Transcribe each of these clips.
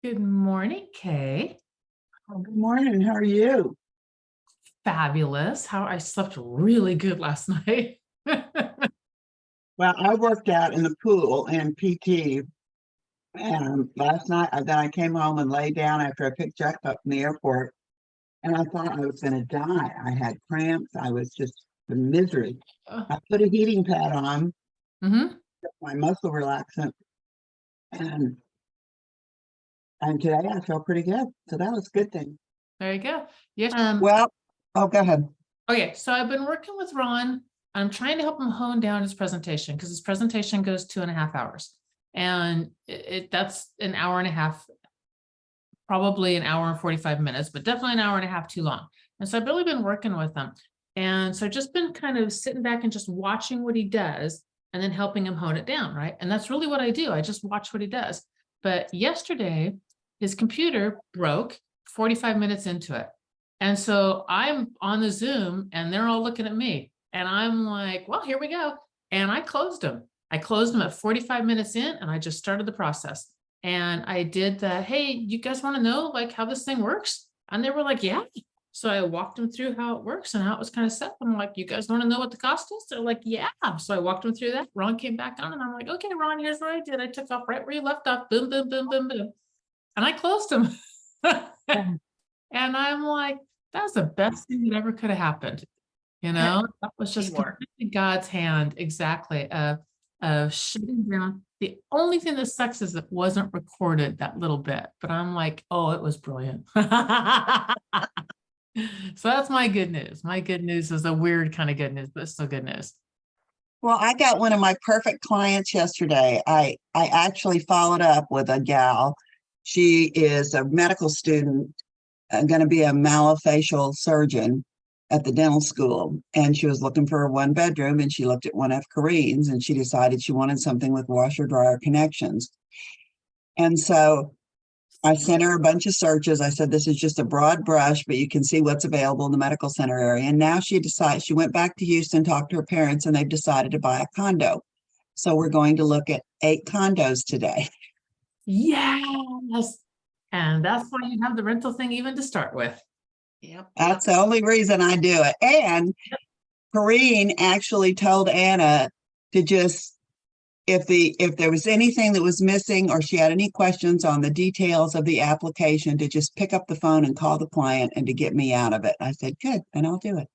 Good morning, Kay. Oh, good morning. How are you? Fabulous. How I slept really good last night. Well, I worked out in the pool and PT, and last night then I came home and laid down after I picked Jack up from the airport, and I thought I was going to die. I had cramps. I was just the misery. I put a heating pad on, hmm my muscle relaxant, and and today I feel pretty good. So that was a good thing. There you go. Yes. Well, oh, go ahead. Okay, so I've been working with Ron. I'm trying to help him hone down his presentation because his presentation goes 2.5 hours. And that's an hour and a half, probably an hour and 45 minutes, but definitely an hour and a half too long. And so I've really been working with him. And so I've just been kind of sitting back and just watching what he does and then helping him hone it down, right? And that's really what I do. I just watch what he does. But yesterday, his computer broke 45 minutes into it. And so I'm on the Zoom and they're all looking at me. And I'm like, well, here we go. And I closed him. I closed him at 45 minutes in and I just started the process. And I did the, hey, you guys want to know like how this thing works? And they were like, yeah. So I walked them through how it works and how it was kind of set. I'm like, you guys want to know what the cost is? They're like, yeah. So I walked them through that. Ron came back on and I'm like, okay, Ron, here's what I did. I took off right where you left off. Boom, boom, boom, boom, boom. And I closed him. And I'm like, that was the best thing that ever could have happened. That was just completely God's hand, exactly, of shutting down. The only thing that sucks is it wasn't recorded that little bit, but I'm like, oh, it was brilliant. So that's my good news. My good news is a weird kind of good news, but it's still good news. Well, I got one of my perfect clients yesterday. I actually followed up with a gal. She is a medical student, going to be a maxillofacial surgeon at the dental school. And she was looking for a 1-bedroom and she looked at one of Kareen's and she decided she wanted something with washer dryer connections. And so I sent her a bunch of searches. I said, this is just a broad brush, but you can see what's available in the medical center area. And now she went back to Houston, talked to her parents, and they've decided to buy a condo. So we're going to look at 8 condos today. Yes. And that's why you have the rental thing even to start with. Yep. That's the only reason I do it. And Kareen actually told Anna to just, if there was anything that was missing or she had any questions on the details of the application, to just pick up the phone and call the client and to get me out of it. I said, good, and I'll do it.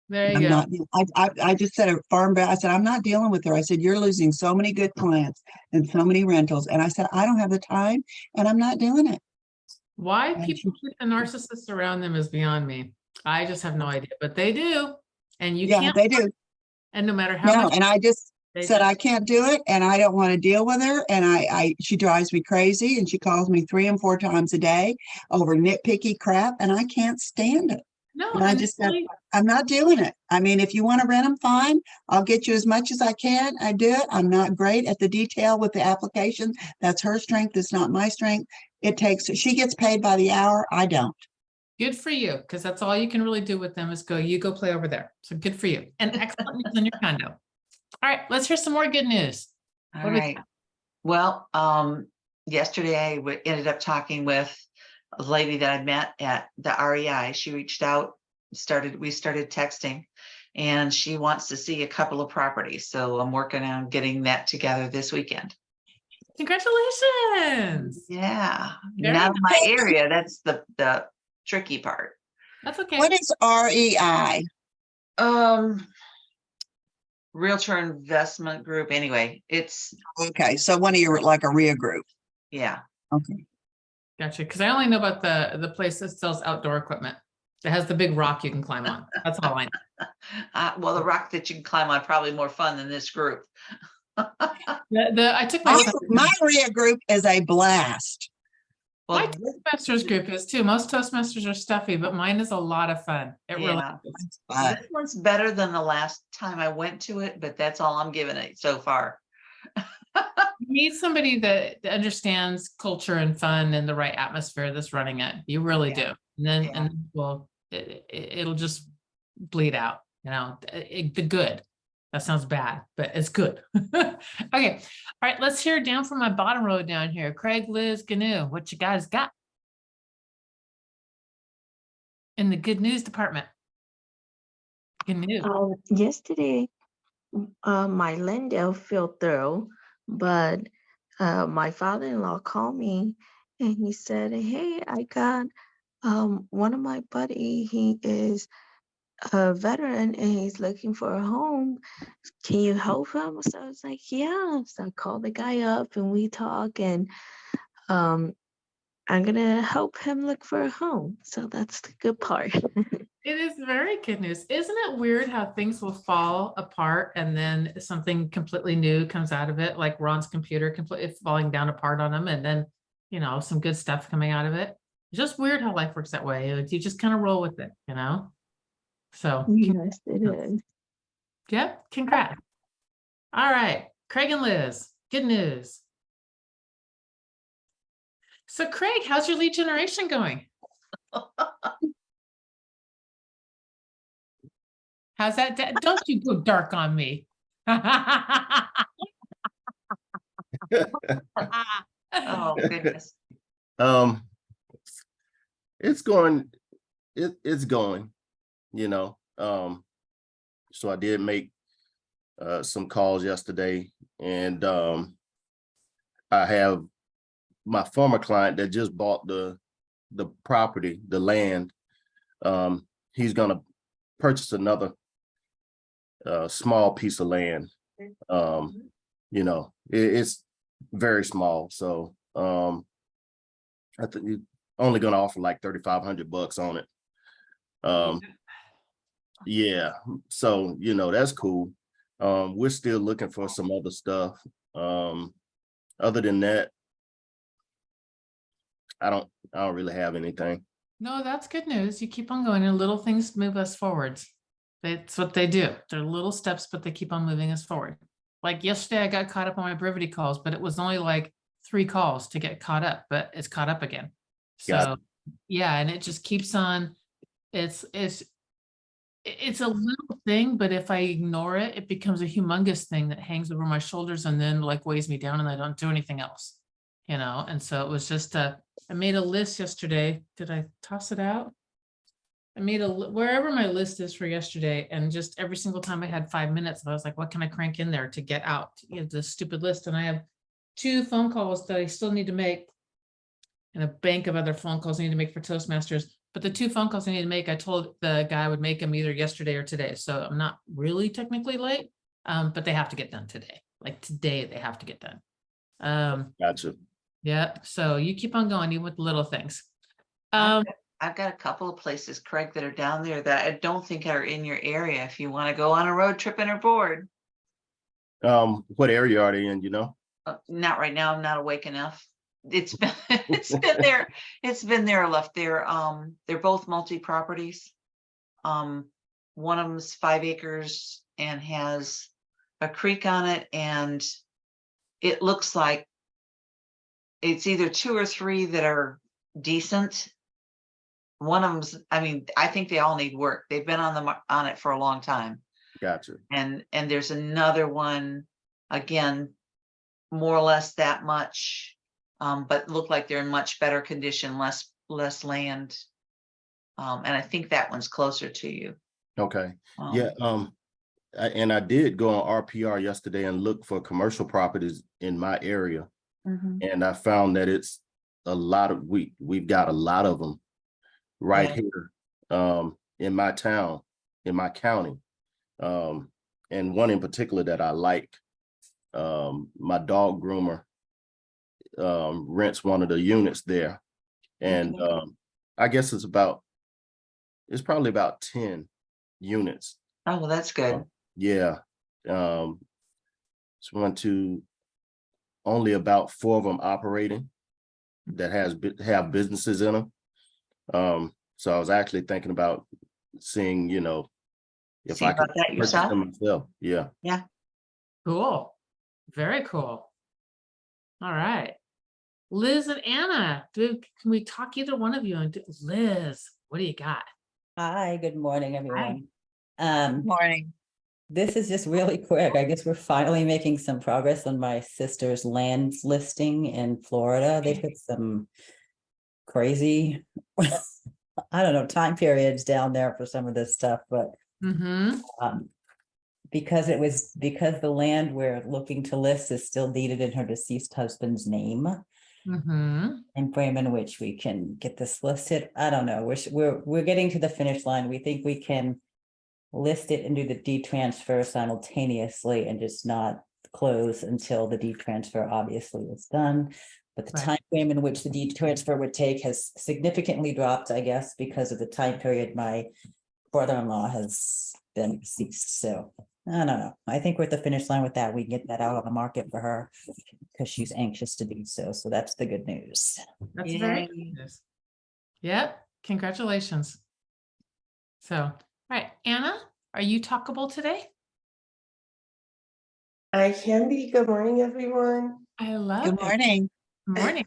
There you go. I just said at Farm Back, I said, I'm not dealing with her. I said, you're losing so many good clients and so many rentals. And I said, I don't have the time and I'm not doing it. Why people keep the narcissists around them is beyond me. I just have no idea, but they do. And you can't. They do. And no matter how much. And I just said, I can't do it. And I don't want to deal with her. And she drives me crazy. And she calls me 3 and 4 times a day over nitpicky crap. And I can't stand it. No, and I just said, I'm not doing it. I mean, if you want to rent them, fine. I'll get you as much as I can. I do it. I'm not great at the detail with the application. That's her strength. It's not my strength. She gets paid by the hour. I don't. Good for you, because that's all you can really do with them is you go play over there. So good for you. And excellent news on your condo. All right, let's hear some more good news. All right. Well, yesterday I ended up talking with a lady that I met at the REI. She reached out, we started texting, and she wants to see a couple of properties. So I'm working on getting that together this weekend. Congratulations. Yeah. Not in my area. That's the tricky part. That's okay. What is REI? Realtor Investment Group. Anyway, it's okay. So one of your, like a RIA group. Yeah. Okay. Gotcha. Because I only know about the place that sells outdoor equipment. It has the big rock you can climb on. That's all I know. Well, the rock that you can climb on probably more fun than this group. I took my RIA group is a blast. Well, my Toastmasters group is too. Most Toastmasters are stuffy, but mine is a lot of fun. It really is. This one's better than the last time I went to it, but that's all I'm giving it so far. You need somebody that understands culture and fun and the right atmosphere that's running it. You really do. And then it'll just bleed out, the good. That sounds bad, but it's good. Okay. All right. Let's hear down from my bottom row down here. Craig, Liz, Gnu, what you guys got in the good news department? Gnu. Yesterday, my Lendale fell through, but my father-in-law called me and he said, "Hey, I got one of my buddy. He is a veteran and he's looking for a home. Can you help him?" So I was like, "Yeah." So I called the guy up and we talk, and I'm gonna help him look for a home. So that's the good part. It is very good news. Isn't it weird how things will fall apart and then something completely new comes out of it, like Ron's computer completely falling down apart on him, and then, you know, some good stuff coming out of it. It's just weird how life works that way. You just kind of roll with it, you know? So, Yes, it is. yep, congrats. All right, Craig and Liz, good news. So Craig, how's your lead generation going? How's that? Don't you go dark on me. Oh, goodness. It's going, it's going, you know. So I did make some calls yesterday, and I have my former client that just bought the property, the land. He's gonna purchase another small piece of land. You know, it's very small, so I think he's only gonna offer like $3,500 on it. Yeah, so you know, that's cool. We're still looking for some other stuff. Other than that, I don't really have anything. No, that's good news. You keep on going, and little things move us forwards. That's what they do. They're little steps, but they keep on moving us forward. Like yesterday, I got caught up on my brevity calls, but it was only like 3 calls to get caught up, but it's caught up again. Got So yeah, and it just keeps on. It's a little thing, but if I ignore it, it becomes a humongous thing that hangs over my shoulders and then like weighs me down, and I don't do anything else, you know? And so it was just I made a list yesterday. Did I toss it out? I made wherever my list is for yesterday, and just every single time I had 5 minutes, I was like, what can I crank in there to get out, you know, this stupid list? And I have 2 phone calls that I still need to make, and a bank of other phone calls I need to make for Toastmasters. But the 2 phone calls I need to make, I told the guy I would make them either yesterday or today. So I'm not really technically late, but they have to get done today. Like today, they have to get done. Gotcha. Yeah. So you keep on going, even with the little things. I've got a couple of places, Craig, that are down there that I don't think are in your area. If you want to go on a road trip and are bored. What area are they in, you know? Not right now. I'm not awake enough. It's been it's been there left. They're both multi-properties. One of them's 5 acres and has a creek on it, and it looks like it's either 2 or 3 that are decent. One of them's, I mean, I think they all need work. They've been on it for a long time. Gotcha. And there's another one, again, more or less that much, but look like they're in much better condition, less land. And I think that one's closer to you. Okay. Yeah. I did go on RPR yesterday and look for commercial properties in my area, and I found that it's a lot of we've got a lot of them right here in my town, in my county. And one in particular that I like, my dog groomer rents one of the units there, and I guess it's probably about 10 units. Oh, well, that's good. Yeah. It's 1, 2, only about 4 of them operating that have businesses in them. So I was actually thinking about seeing, you know, if See I could about that purchase yourself? them myself. Yeah. Cool. Very cool. All right. Liz and Anna, can we talk either one of you? And Liz, what do you got? Hi, good morning, everyone. Morning. this is just really quick. I guess we're finally making some progress on my sister's land listing in Florida. They put some crazy, I don't know, time periods down there for some of this stuff, but Mm-hmm. because the land we're looking to list is still deeded in her deceased husband's name. Mm-hmm. And frame in which we can get this listed. I don't know. We're getting to the finish line. We think we can list it and do the deed transfer simultaneously and just not close until the deed transfer obviously is done. But the Right. time frame in which the deed transfer would take has significantly dropped, I guess, because of the time period my brother-in-law has been deceased. So I don't know. I think we're at the finish line with that. We can get that out on the market for her because she's anxious to do so. So that's the good news. That's very Yay. good news. Yep, congratulations. So, all right, Anna, are you talkable today? I can be. Good morning, everyone. I love Good it. morning. Morning.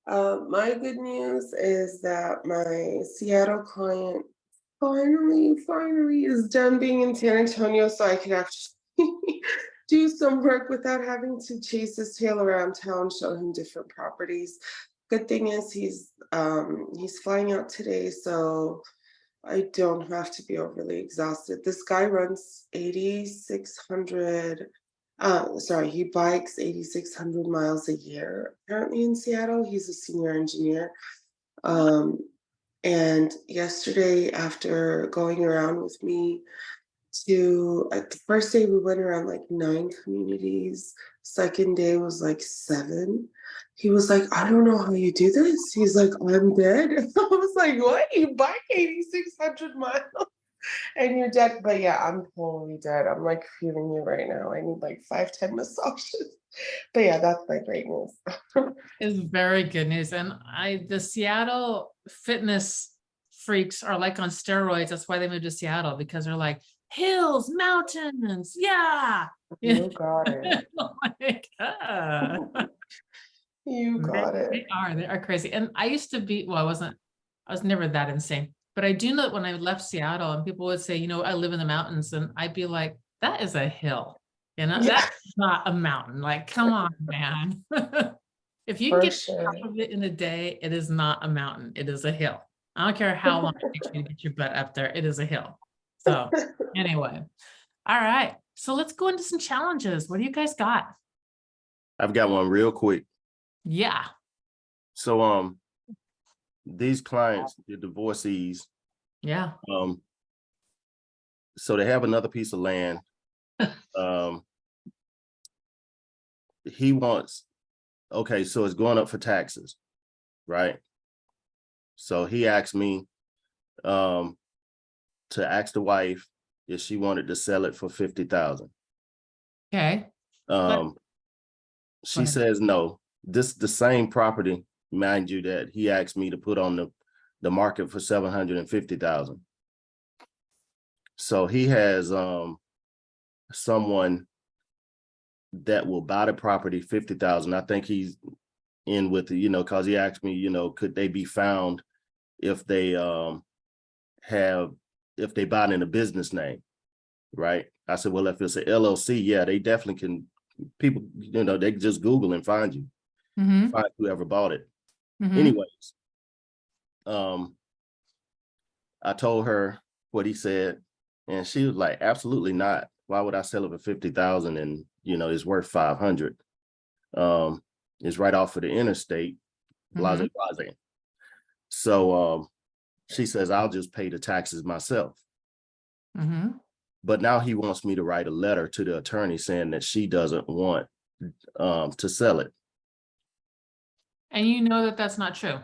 My good news is that my Seattle client finally is done being in San Antonio, so I can actually do some work without having to chase his tail around town, show him different properties. Good thing is he's flying out today, so I don't have to be overly exhausted. This guy runs 8,600. He bikes 8,600 miles a year. Apparently in Seattle, he's a senior engineer. And yesterday, after going around with me the first day we went around like 9 communities. Second day was like 7. He was like, I don't know how you do this. He's like, I'm dead. I was like, what? You bike 8,600 miles and you're dead? But yeah, I'm totally dead. I'm like feeling you right now. I need like 5-10 massages. But yeah, that's my great news. Is very good news. And the Seattle fitness freaks are like on steroids. That's why they moved to Seattle, because they're like hills, mountains. Yeah. You got it. Like, You got it. They are crazy. And I used to be, well, I was never that insane, but I do know that when I left Seattle and people would say, you know, I live in the mountains, and I'd be like, that is a hill. You know, Yeah. that's not a mountain. Like, come on, man. If you can For get sure. top of it in a day, it is not a mountain. It is a hill. I don't care how long it takes you to get your butt up there. It is a hill. So anyway, all right. So let's go into some challenges. What do you guys got? I've got one real quick. Yeah. So these clients, the divorcees, Yeah. so they have another piece of land. He wants, okay, so it's going up for taxes, right? So he asked me to ask the wife if she wanted to sell it for $50,000. Okay. She ahead. says no. This the same property, mind you, that he asked me to put on the market for $750,000. So he has someone that will buy the property $50,000. I think he's in with the, you know, because he asked me, you know, could they be found if they buy it in a business name, right? I said, well, if it's an LLC, yeah, they definitely can. People, you know, they can just Google and find you, Mm-hmm. find whoever bought it. Mm-hmm. Anyways, I told her what he said, and she was like, absolutely not. Why would I sell it for 50,000 and, you know, it's worth 500? It's right off of the interstate, blase, blase. So she says, I'll just pay the taxes myself. Mm-hmm. But now he wants me to write a letter to the attorney saying that she doesn't want to sell it. And you know that that's not true.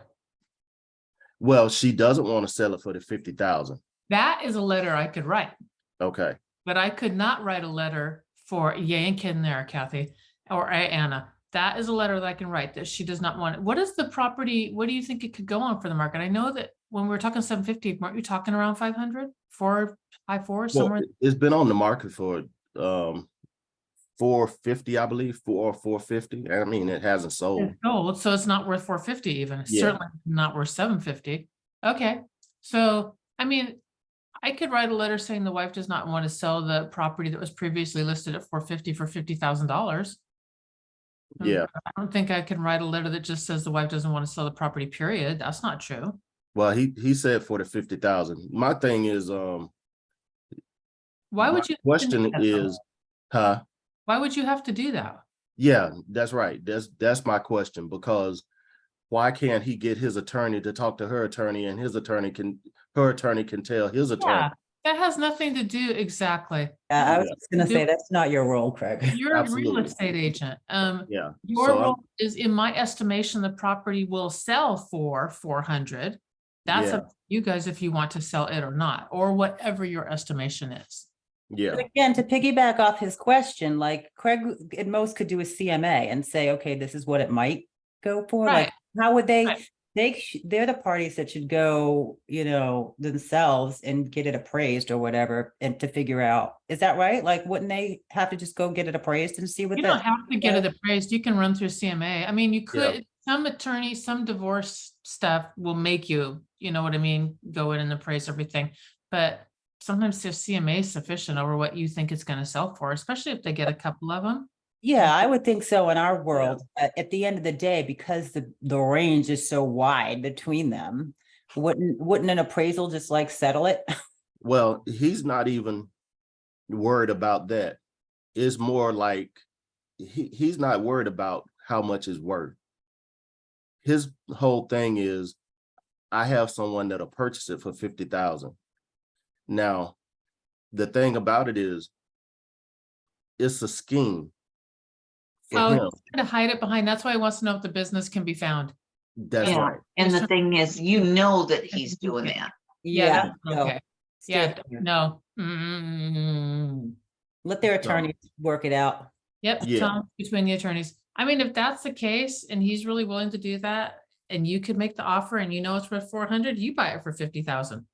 Well, she doesn't want to sell it for the 50,000. That is a letter I could write, Okay. but I could not write a letter for Yankin there, Kathy, or Anna. That is a letter that I can write that she does not want it. What is the property? What do you think it could go on for the market? I know that when we were talking 750, weren't you talking around 500, high four, somewhere? Well, it's been on the market for 450, I believe, 450. I mean, it hasn't sold. It's sold, so it's not worth 450 even. It's Yeah. certainly not worth 750. Okay. So, I mean, I could write a letter saying the wife does not want to sell the property that was previously listed at 450 for $50,000. Yeah, I don't think I can write a letter that just says the wife doesn't want to sell the property, period. That's not true. well, he said for the 50,000. My thing is, Why my would you? have to do question that, though? is, huh? Why would you have to do that? Yeah, that's right. That's my question, because why can't he get his attorney to talk to her attorney, and her attorney can tell his attorney? Yeah, that has nothing to do exactly. I was Yeah. just gonna Do- say, that's not your role, Craig. You're a real Absolutely. estate agent. Yeah. Your So I'm- role is, in my estimation, the property will sell for 400. That's Yeah. up to you guys if you want to sell it or not, or whatever your estimation is. Yeah, But again, to piggyback off his question, like Craig at most could do a CMA and say, okay, this is what it might go for. Right. Like, how would they, Right. they're the parties that should go, themselves and get it appraised or whatever, and to figure out, is that right? Like, wouldn't they have to just go get it appraised and see what You don't that? have to get it appraised. You can run through CMA. I mean, you could, some attorneys, some divorce stuff will make you, you know what I mean, go in and appraise everything. But sometimes the CMA is sufficient over what you think it's going to sell for, especially if they get a couple of them. Yeah, I would think so in our world. At the end of the day, because the range is so wide between them, wouldn't an appraisal just like settle it? well, he's not even worried about that. It's more like he's not worried about how much it's worth. His whole thing is, I have someone that'll purchase it for 50,000. Now, the thing about it is, it's a scheme for Oh, him. he's trying to hide it behind. That's why he wants to know if the business can be found. That's Yeah. right. And the Sure. thing is, you know that he's doing Okay. that. Yeah, that's no, okay. stay Yeah, clear. no. Let their So- attorneys work it out. Yep, Yeah. Tom, between the attorneys. I mean, if that's the case and he's really willing to do that, and you could make the offer and you know it's worth 400, you buy it for 50,000.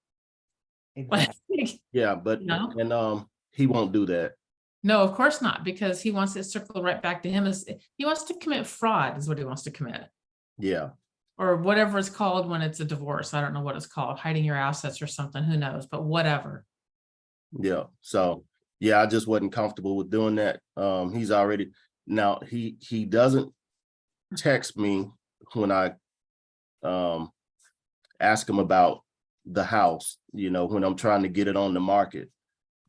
Exactly. Yeah, but No. and he won't do that. No, of course not, because he wants it circled right back to him. As he wants to commit fraud is what he wants to commit, Yeah, or whatever it's called when it's a divorce. I don't know what it's called, hiding your assets or something, who knows, but whatever. yeah. So yeah, I just wasn't comfortable with doing that. He's already now he doesn't text me when I ask him about the house, when I'm trying to get it on the market.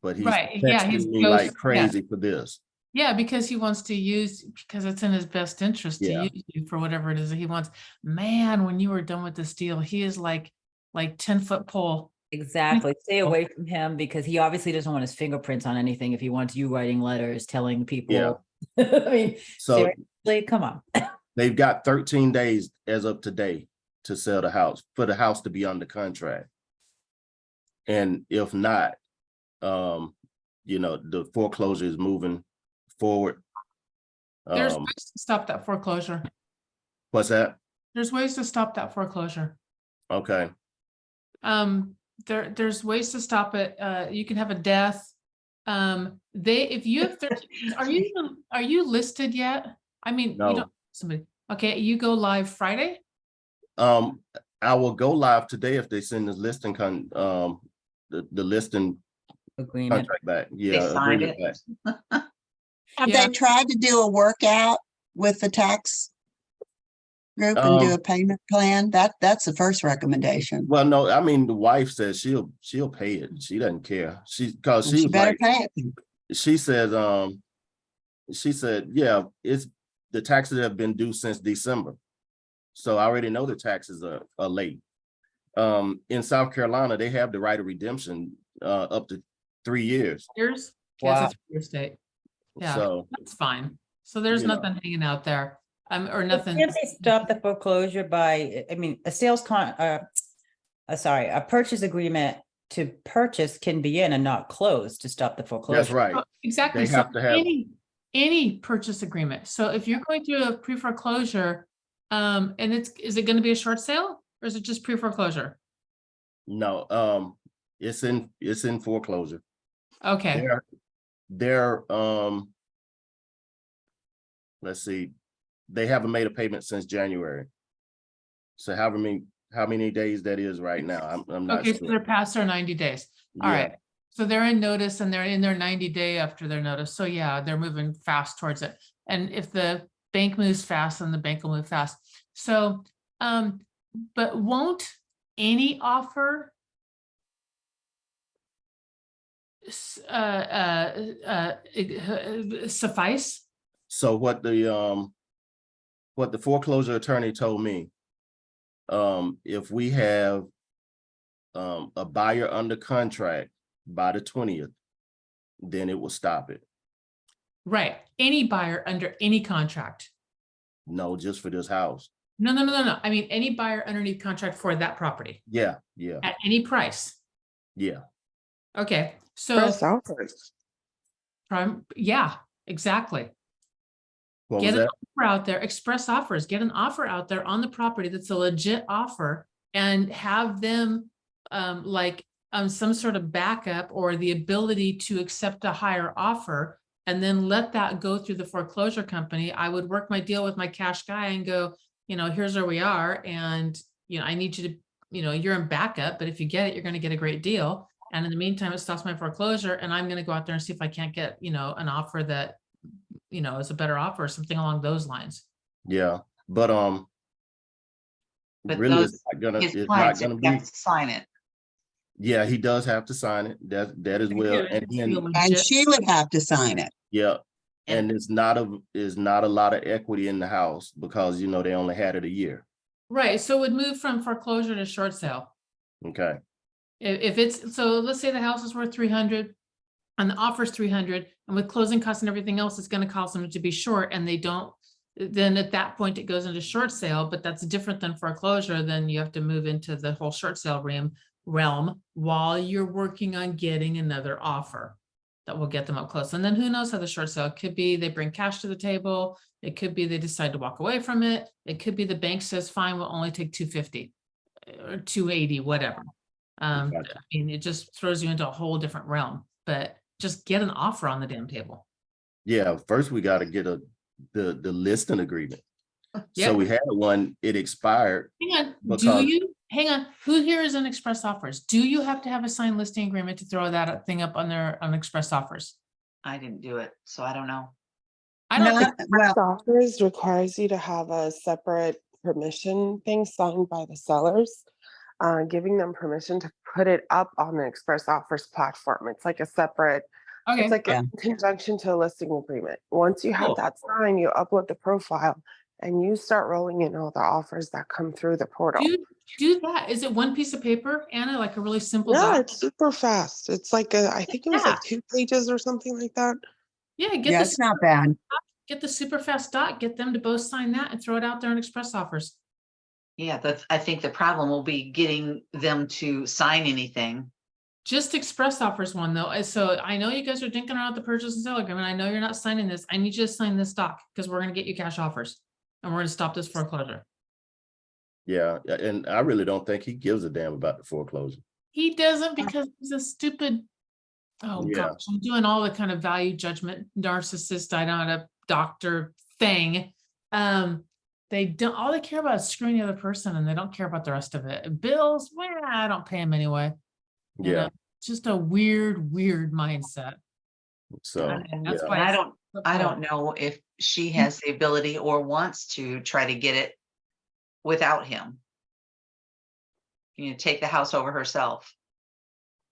But he's Right, yeah, he's texting me like yeah. crazy for this. Yeah, because he wants to use, because it's in his best interest to Yeah. use you for whatever it is that he wants. Man, when you were done with this deal, he is like 10-foot pole. Exactly. Stay away from him because he obviously doesn't want his fingerprints on anything if he wants you writing letters telling people. I mean, So seriously, come on. they've got 13 days as of today to sell the house, for the house to be under contract. And if not, the foreclosure is moving forward. There's ways to stop that foreclosure. What's that? There's ways to stop that foreclosure. Okay. There's ways to stop it. You can have a death. If you have 13, are you listed yet? I mean, you No. don't, somebody, okay, you go live Friday? I will go live today if they send the listing the listing Agreement. contract back. They Yeah. signed agreement it. back. Have Yeah. they tried to do a workout with the tax group and do a payment plan? That's the first recommendation. Well, no, I mean, the wife says she'll pay it. She doesn't care. Because she She was better like, pay it. she said, yeah, it's the taxes have been due since December. So I already know the taxes are late. In South Carolina, they have the right of redemption up to 3 years. Years? Wow. Yes, it's your state. Yeah. So That's fine. So there's You know. nothing hanging out there. Or But nothing. Can't they stop the foreclosure by, I mean, a purchase agreement to purchase can be in and not closed to stop the foreclosure. that's right. Exactly. They So have to have- any purchase agreement. So if you're going through a pre-foreclosure, and is it going to be a short sale or is it just pre-foreclosure? No, it's in foreclosure. Okay. They're let's see, they haven't made a payment since January. So however many how many days that is right now. I'm not Okay, so sure. they're past their 90 days. All Yeah. right. So they're in notice and they're in their 90-day after their notice. So yeah, they're moving fast towards it. And if the bank moves fast, then the bank will move fast. So, but won't any offer suffice? So what the foreclosure attorney told me, if we have a buyer under contract by the 20th, then it will stop it. Right. Any buyer under any contract. No, just for this house. No, no, no, no, no. I mean, any buyer underneath contract for that property Yeah, at any price. yeah. Okay, so Press offers. yeah, exactly. What Get was an that? offer out there, express offers, get an offer out there on the property that's a legit offer and have them some sort of backup or the ability to accept a higher offer and then let that go through the foreclosure company. I would work my deal with my cash guy and go, here's where we are. And, I need you to, you're in backup, but if you get it, you're going to get a great deal. And in the meantime, it stops my foreclosure and I'm going to go out there and see if I can't get, an offer that, is a better offer or something along those lines. Yeah, But really, those, it's his not clients gonna have be. to sign it. Yeah, he does have to sign it. That as well. And then, And she would have to sign it. yeah, And- and it's not a lot of equity in the house because they only had it a year. Right, so it would move from foreclosure to short sale. Okay. If it's, so let's say the house is worth 300 and the offer's 300 and with closing costs and everything else, it's going to cost them to be short and they don't, then at that point it goes into short sale, but that's different than foreclosure. Then you have to move into the whole short sale realm while you're working on getting another offer that will get them up close. And then who knows how the short sale could be, they bring cash to the table. It could be they decide to walk away from it. It could be the bank says, fine, we'll only take 250 or 280, whatever. I Gotcha. mean, it just throws you into a whole different realm, but just get an offer on the damn table. Yeah, first we got to get the listing agreement. Yep. So we had one, it expired. Hang on, Because- hang on, who here is in express offers? Do you have to have a signed listing agreement to throw that thing up on express offers? I didn't do it, so I don't know. I don't think, Well, Offers requires you to have a separate permission thing signed by the sellers, giving them permission to put it up on the express offers platform. It's like a separate, okay, it's like Yeah. in conjunction to a listing agreement. Once you have Cool. that signed, you upload the profile and you start rolling in all the offers that come through the portal. do that. Is it one piece of paper, Anna, like a really simple Yeah, doc? it's super fast. It's like I think it was like 2 pages or something like that. Yeah, yeah, it's not bad. get the super fast doc, get them to both sign that and throw it out there on express offers. Yeah, I think the problem will be getting them to sign anything. Just express offers one though. So I know you guys are dinking around the purchase and sale agreement. I know you're not signing this. I need you to sign this doc because we're going to get you cash offers and we're going to stop this foreclosure. Yeah, and I really don't think he gives a damn about the foreclosure. He doesn't because he's a stupid. Oh Yeah. gosh, I'm doing all the kind of value judgment, narcissist, I don't know, doctor thing. They don't, all they care about is screwing the other person and they don't care about the rest of it. Bills, well, I don't pay them anyway. You Yeah, know, just a weird mindset. so, And that's yeah. why And I it's- don't know if she has the ability or wants to try to get it without him. Take the house over herself.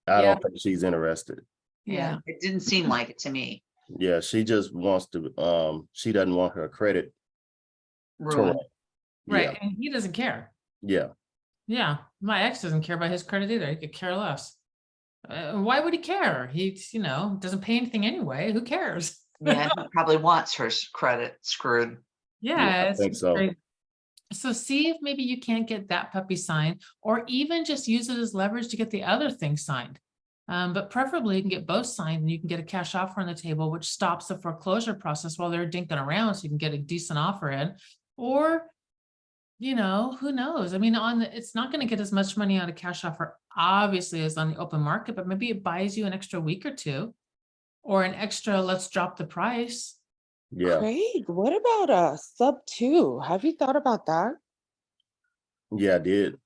I Yeah. don't think she's interested. Yeah. It didn't seem like it to me. Yeah, she just wants to, she doesn't want her credit. Ruined. Right. Yeah, And he doesn't care. yeah, Yeah. My ex doesn't care about his credit either. He could care less. Why would he care? He's, doesn't pay anything anyway. Who cares? Yeah, he probably wants her credit screwed. Yeah, Yeah. I it's think so. crazy. So see if maybe you can't get that puppy signed or even just use it as leverage to get the other thing signed. But preferably you can get both signed and you can get a cash offer on the table, which stops the foreclosure process while they're dinking around so you can get a decent offer in. Or, who knows? I mean, it's not going to get as much money on a cash offer, obviously, as on the open market, but maybe it buys you an extra week or two or an extra, let's drop the price. Yeah, Craig, what about sub 2? Have you thought about that? yeah, I did.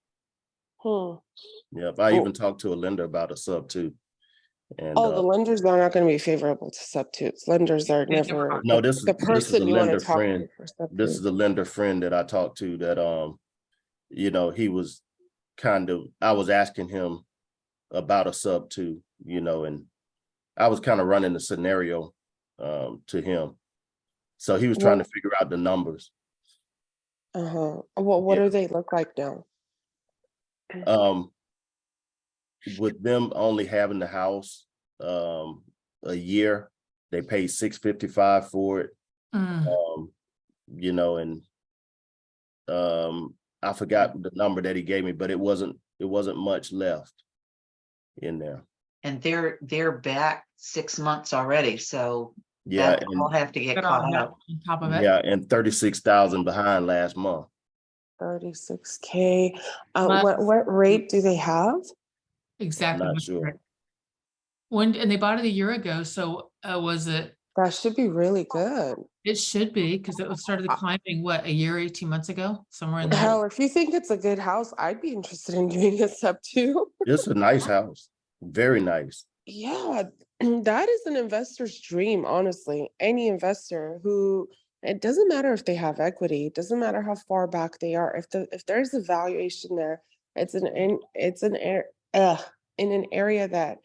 Yep, I Oh. even talked to a lender about a sub too. And Oh, the lenders are not gonna be favorable to sub-twos. Lenders are They never never, are. no, the this is a person you wanna lender talk friend. to for This sub-twos. is a lender friend that I talked to that, you know, he was I was asking him about a sub two, you know, and I was kind of running the scenario to him. So he was trying to figure out the numbers. Uh-huh. Well, what Yeah. do they look like now? With them only having the house a year, they paid $655 for it. Mm. You know, and I forgot the number that he gave me, but it wasn't much left in there. And they're back 6 months already, so Yeah, that will have to get Got all caught that up. on top of it. yeah, and 36,000 behind last month. 36K. But- What rate do they have? Exactly. Not what's sure. correct. When, and they bought it a year ago, so was it, That should be really good. it should be, because it was started climbing, what, a year, 18 months ago, somewhere in there. Hell, if you think it's a good house, I'd be interested in doing a sub-two. It's a nice house, very nice. Yeah, that is an investor's dream, honestly. Any investor who, it doesn't matter if they have equity, it doesn't matter how far back they are. If there's a valuation there, it's in an area that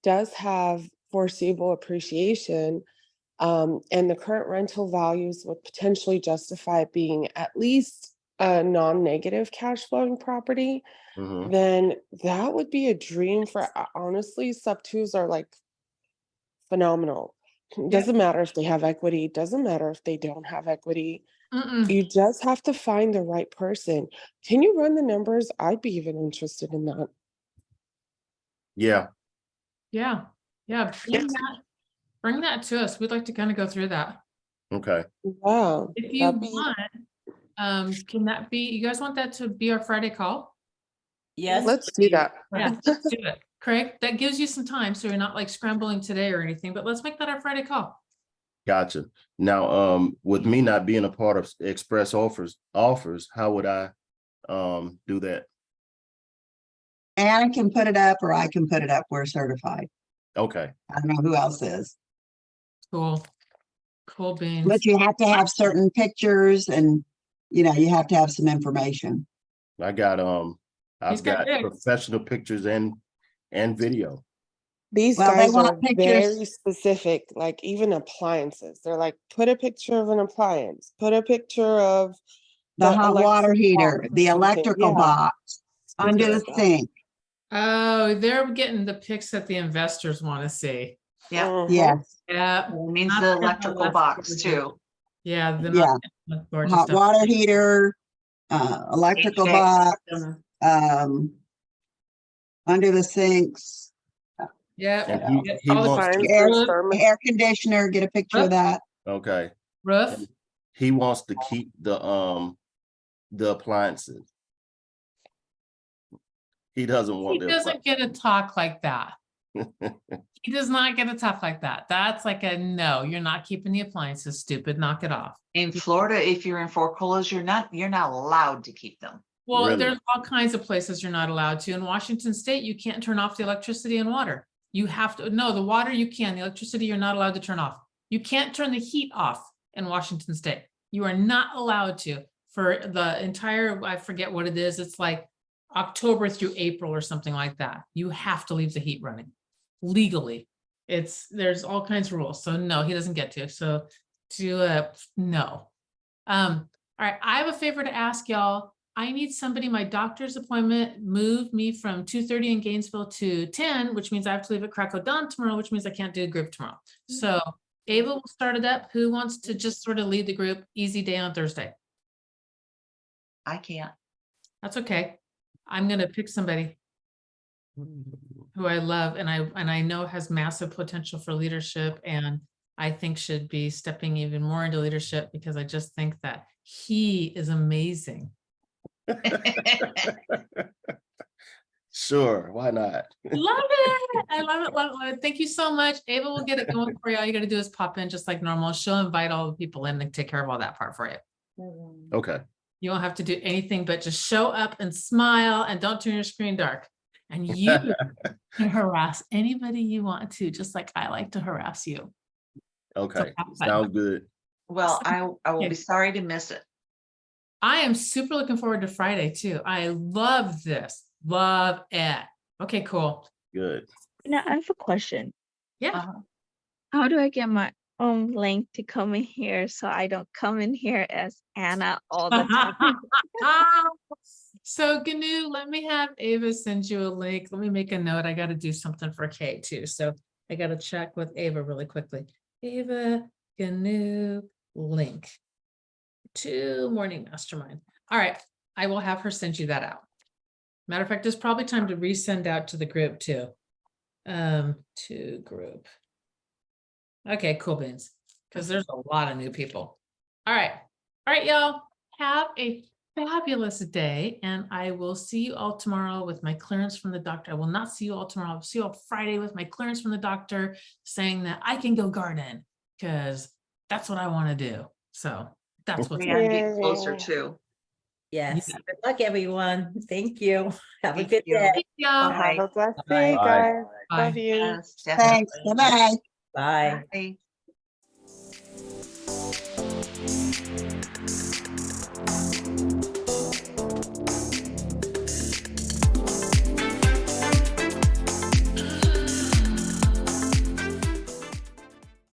does have foreseeable appreciation, and the current rental values would potentially justify it being at least a non-negative cash flowing property, Mhm. then that would be a dream for, honestly, sub-twos are like phenomenal. Doesn't matter if they have equity, doesn't matter if they don't have equity. Mm-mm. You just have to find the right person. Can you run the numbers? I'd be even interested in that. Yeah, Yeah, yeah, bring that to us. We'd like to kind of go through that. okay. Yeah, If you that'd be, want, can that be, you guys want that to be our Friday call? Yes. let's do that. Yeah, let's do it. Craig, that gives you some time, so you're not like scrambling today or anything, but let's make that our Friday call. Gotcha. Now, with me not being a part of Express offers, how would I do that? Anna can put it up or I can put it up. We're certified. Okay, I don't know who else is, Cool. Cool beans. but you have to have certain pictures and, you know, you have to have some information. I got He's I've got got pics. professional pictures and video. These Well, they guys are want pictures. very specific, like even appliances. They're like, put a picture of an appliance, put a picture of The hot water electric heater, box or the something. electrical Yeah, box, under the like that. sink. Oh, they're getting the pics that the investors want to see. Yeah, Mhm. Yes, Yeah. it means Not the the electrical left box version. too. Yeah, the Yeah. not gorgeous hot stuff. water heater, electrical HVAC box, system. under the sinks, Yeah. And yeah, he all the wants to, Appliances, air, thermos- air conditioner, get a picture of that. okay, Roof. he wants to keep the appliances. He doesn't He want the doesn't get to talk like that. He does not get to talk like that. That's like a no, you're not keeping the appliances, stupid, knock it off. In Florida, if you're in Fort Collins, you're not allowed to keep them. Well, Really? there's all kinds of places you're not allowed to. In Washington State, you can't turn off the electricity and water. You have to, no, the water you can, the electricity you're not allowed to turn off. You can't turn the heat off in Washington State. You are not allowed to for the entire, I forget what it is. It's like October through April or something like that. You have to leave the heat running legally. There's all kinds of rules. So no, he doesn't get to. So no. All right, I have a favor to ask y'all. I need somebody, my doctor's appointment moved me from 2:30 in Gainesville to 10, which means I have to leave at Crack of Dawn tomorrow, which means I can't do a group tomorrow. So Ava will start it up. Who wants to just sort of lead the group? Easy day on Thursday. I can't. That's okay. I'm gonna pick somebody who I love and I know has massive potential for leadership and I think should be stepping even more into leadership because I just think that he is amazing. Sure, why not? Love it. I love it, love it, love it. Thank you so much. Ava will get it going for you. All you gotta do is pop in just like normal. She'll invite all the people in and take care of all that part for you. Okay, You won't have to do anything but just show up and smile and don't turn your screen dark. And you can harass anybody you want to, just like I like to harass you. Okay, have fun. sounds good. Well, I will Yeah. be sorry to miss it. I am super looking forward to Friday too. I love this. Love it. Okay, cool. Good. Now I have a question. Yeah. Uh-huh. How do I get my own link to come in here so I don't come in here as Anna all the time? So Gnu, let me have Ava send you a link. Let me make a note. I got to do something for Kate too. So I got to check with Ava really quickly. Ava, Gnu, link to Morning Mastermind. All right. I will have her send you that out. Matter of fact, it's probably time to resend out to the group too. To group. Okay, cool beans. Because there's a lot of new people. All right. All right, y'all. Have a fabulous day. And I will see you all tomorrow with my clearance from the doctor. I will not see you all tomorrow. I'll see you all Friday with my clearance from the doctor saying that I can go garden because that's what I want to do. So that's what's We gotta get closer Yay. to. Yes, Yeah. good luck, everyone. Thank you. Have a Thank good you. day. Thank y'all. Bye. Have a blessed Bye. day, Bye. guys. Bye. Love you. Yes, Thanks. definitely. Bye-bye. Bye. Bye.